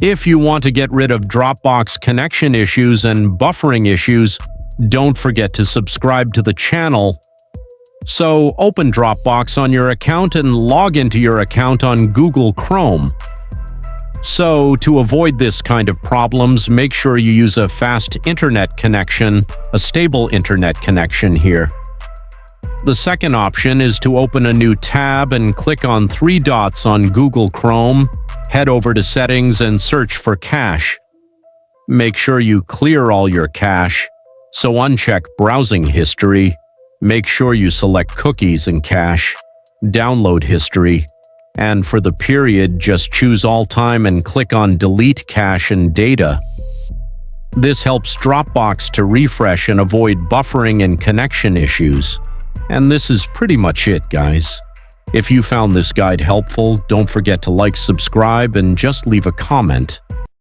If you want to get rid of Dropbox connection issues and buffering issues, don't forget to subscribe to the channel. So, open Dropbox on your account and log into your account on Google Chrome. So, to avoid this kind of problems, make sure you use a fast internet connection, a stable internet connection here. The second option is to open a new tab and click on 3 dots on Google Chrome, head over to Settings and search for Cache. Make sure you clear all your cache, so uncheck Browsing History. Make sure you select Cookies and Cache, Download History, and for the period, just choose All Time and click on Delete Cache and Data. This helps Dropbox to refresh and avoid buffering and connection issues. And this is pretty much it, guys. If you found this guide helpful, don't forget to like, subscribe, and just leave a comment.